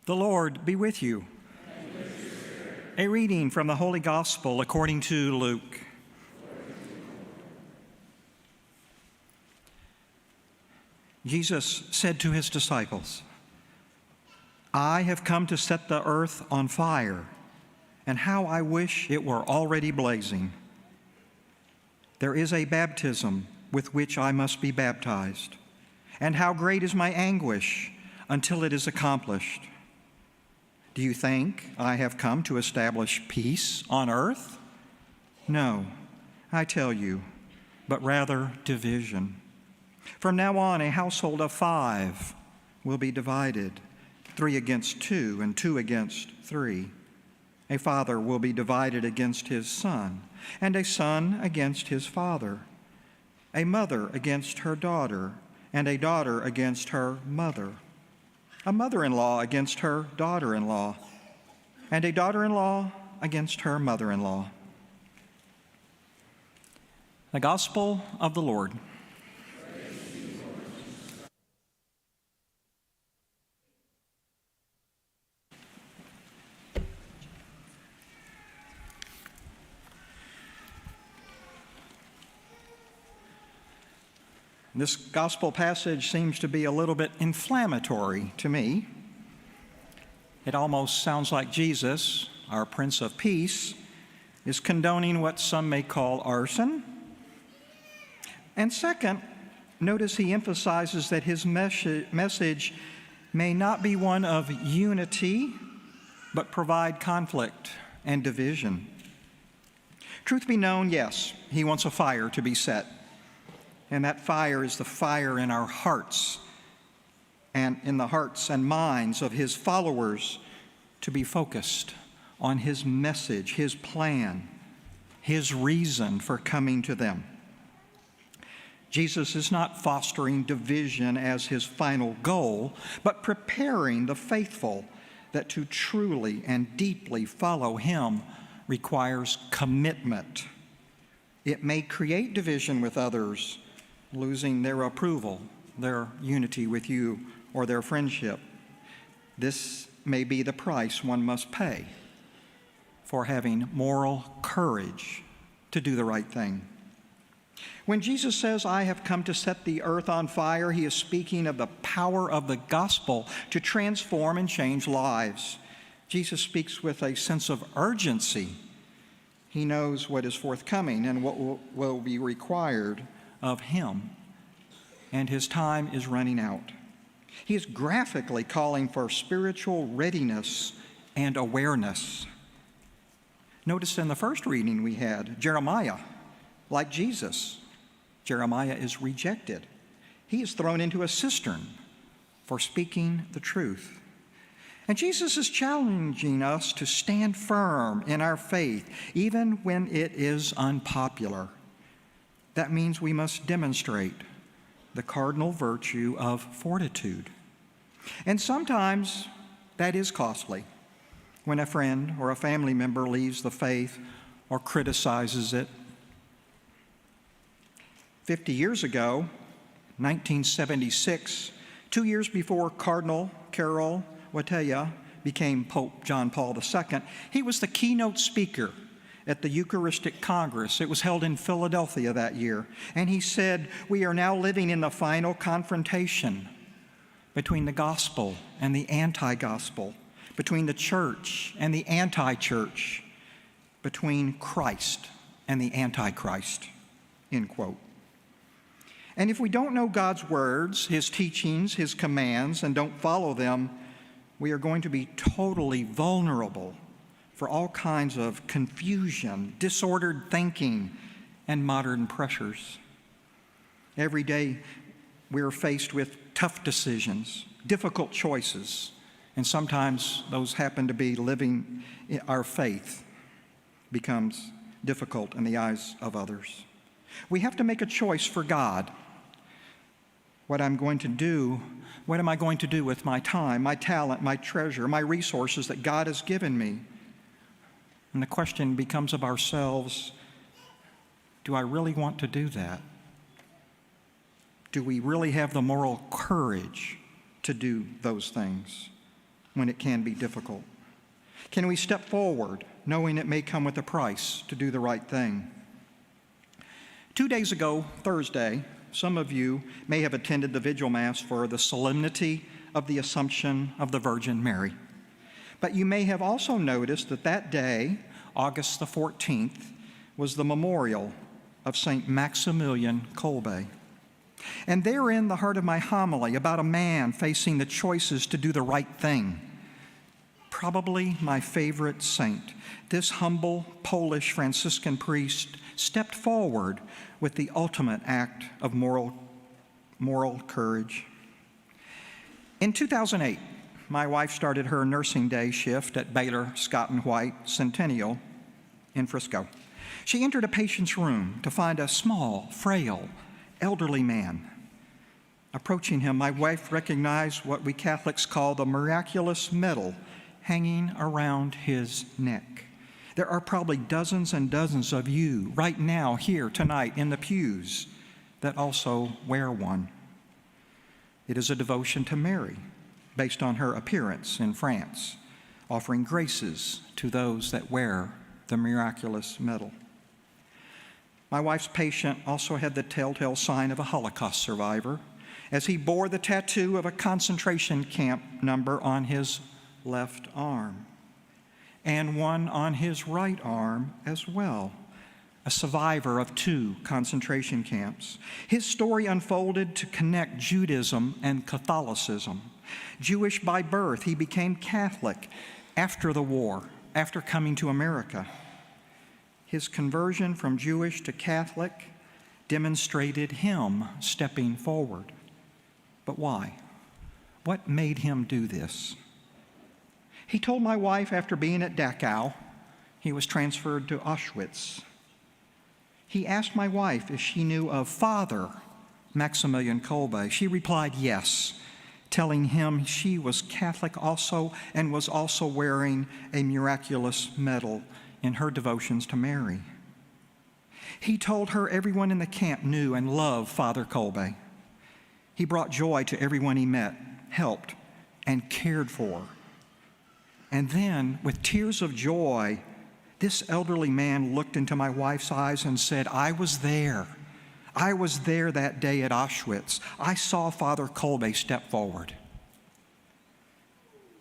The Lord be with you. And with your spirit. A reading from the Holy Gospel according to Luke. Jesus said to his disciples, "I have come to set the earth on fire, and how I wish it were already blazing. There is a baptism with which I must be baptized, and how great is my anguish until it is accomplished. Do you think I have come to establish peace on earth? No, I tell you, but rather division. From now on, a household of 5 will be divided, 3 against 2 and 2 against 3. A father will be divided against his son, and a son against his father, a mother against her daughter, and a daughter against her mother, a mother-in-law against her daughter-in-law, and a daughter-in-law against her mother-in-law." The Gospel of the Lord. This gospel passage seems to be a little bit inflammatory to me. It almost sounds like Jesus, our Prince of Peace, is condoning what some may call arson. And second, notice he emphasizes that his message may not be one of unity, but provide conflict and division. Truth be known, yes, he wants a fire to be set. And that fire is the fire in our hearts and in the hearts and minds of his followers to be focused on his message, his plan, his reason for coming to them. Jesus is not fostering division as his final goal, but preparing the faithful that to truly and deeply follow him requires commitment. It may create division with others, losing their approval, their unity with you, or their friendship. This may be the price one must pay for having moral courage to do the right thing. When Jesus says, "I have come to set the earth on fire," he is speaking of the power of the gospel to transform and change lives. Jesus speaks with a sense of urgency. He knows what is forthcoming and what will be required of him, and his time is running out. He is graphically calling for spiritual readiness and awareness. Notice in the first reading we had, Jeremiah, like Jesus, Jeremiah is rejected. He is thrown into a cistern for speaking the truth. And Jesus is challenging us to stand firm in our faith, even when it is unpopular. That means we must demonstrate the cardinal virtue of fortitude. And sometimes that is costly when a friend or a family member leaves the faith or criticizes it. 50 years ago, 1976, 2 years before Cardinal Karol Wojtyła became Pope John Paul II, he was the keynote speaker at the Eucharistic Congress. It was held in Philadelphia that year. And he said, "We are now living in the final confrontation between the gospel and the anti-gospel, between the church and the anti-church, between Christ and the antichrist," end quote. And if we don't know God's words, his teachings, his commands, and don't follow them, we are going to be totally vulnerable for all kinds of confusion, disordered thinking, and modern pressures. Every day we're faced with tough decisions, difficult choices, and sometimes those happen to be living our faith becomes difficult in the eyes of others. We have to make a choice for God. What am I going to do with my time, my talent, my treasure, my resources that God has given me? And the question becomes of ourselves, do I really want to do that? Do we really have the moral courage to do those things? when it can be difficult? Can we step forward knowing it may come with a price to do the right thing? 2 days ago, Thursday, some of you may have attended the Vigil Mass for the Solemnity of the Assumption of the Virgin Mary. But you may have also noticed that that day, August the 14th, was the memorial of St. Maximilian Kolbe. And therein, the heart of my homily about a man facing the choices to do the right thing. Probably my favorite saint, this humble Polish Franciscan priest stepped forward with the ultimate act of moral courage. In 2008, my wife started her nursing day shift at Baylor Scott and White Centennial in Frisco. She entered a patient's room to find a small, frail, elderly man. Approaching him, my wife recognized what we Catholics call the miraculous medal hanging around his neck. There are probably dozens and dozens of you right now, here tonight in the pews, that also wear one. It is a devotion to Mary, based on her appearance in France, offering graces to those that wear the miraculous medal. My wife's patient also had the telltale sign of a Holocaust survivor, as he bore the tattoo of a concentration camp number on his left arm, and one on his right arm as well, a survivor of 2 concentration camps. His story unfolded to connect Judaism and Catholicism. Jewish by birth, he became Catholic after the war, after coming to America. His conversion from Jewish to Catholic demonstrated him stepping forward. But why? What made him do this? He told my wife after being at Dachau, he was transferred to Auschwitz. He asked my wife if she knew of Father Maximilian Kolbe. She replied yes, telling him she was Catholic also and was also wearing a miraculous medal in her devotions to Mary. He told her everyone in the camp knew and loved Father Kolbe. He brought joy to everyone he met, helped, and cared for. And then, with tears of joy, this elderly man looked into my wife's eyes and said, I was there. I was there that day at Auschwitz. I saw Father Kolbe step forward.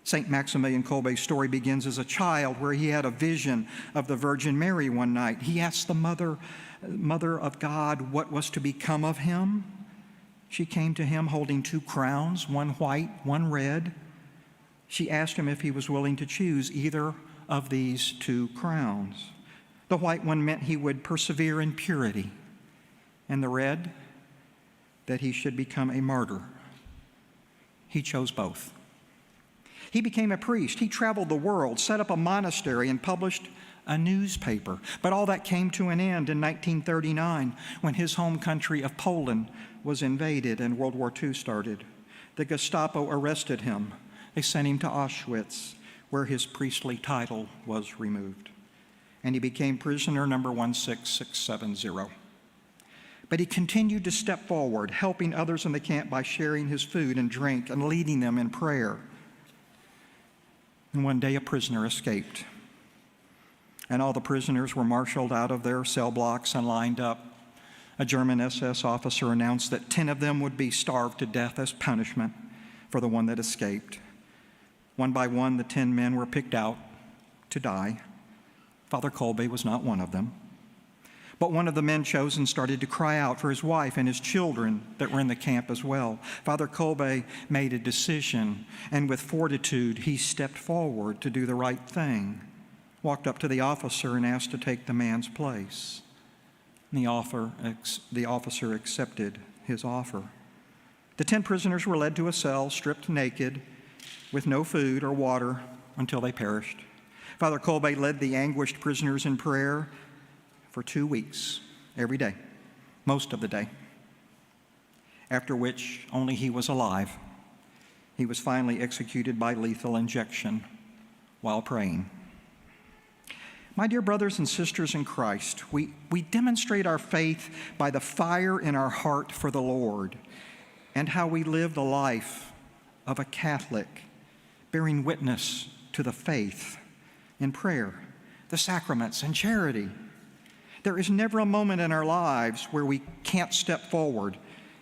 St. Maximilian Kolbe's story begins as a child where he had a vision of the Virgin Mary one night. He asked the Mother of God what was to become of him. She came to him holding 2 crowns, one white, one red. She asked him if he was willing to choose either of these 2 crowns. The white one meant he would persevere in purity, and the red, that he should become a martyr. He chose both. He became a priest. He traveled the world, set up a monastery, and published a newspaper. But all that came to an end in 1939 when his home country of Poland was invaded and World War II started. The Gestapo arrested him. They sent him to Auschwitz, where his priestly title was removed. And he became prisoner number 16670. But he continued to step forward, helping others in the camp by sharing his food and drink and leading them in prayer. And one day a prisoner escaped. And all the prisoners were marshaled out of their cell blocks and lined up. A German SS officer announced that 10 of them would be starved to death as punishment for the one that escaped. One by one, the 10 men were picked out to die. Father Kolbe was not one of them. But one of the men chosen started to cry out for his wife and his children that were in the camp as well. Father Kolbe made a decision, and with fortitude, he stepped forward to do the right thing, walked up to the officer and asked to take the man's place. And the officer accepted his offer. The 10 prisoners were led to a cell, stripped naked, with no food or water until they perished. Father Kolbe led the anguished prisoners in prayer for 2 weeks, every day, most of the day, after which only he was alive. He was finally executed by lethal injection while praying. My dear brothers and sisters in Christ, we demonstrate our faith by the fire in our heart for the Lord and how we live the life of a Catholic, bearing witness to the faith in prayer, the sacraments, and charity. There is never a moment in our lives where we can't step forward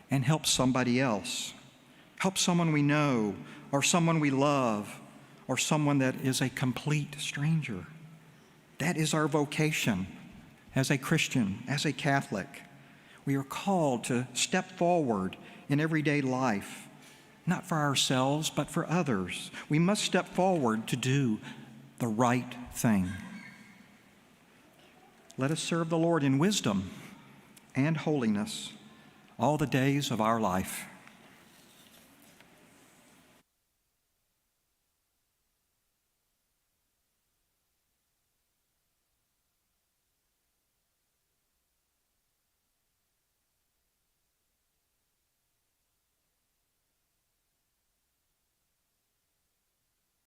and help somebody else, help someone we know, or someone we love, or someone that is a complete stranger. That is our vocation as a Christian, as a Catholic. We are called to step forward in everyday life, not for ourselves, but for others. We must step forward to do the right thing. Let us serve the Lord in wisdom and holiness all the days of our life.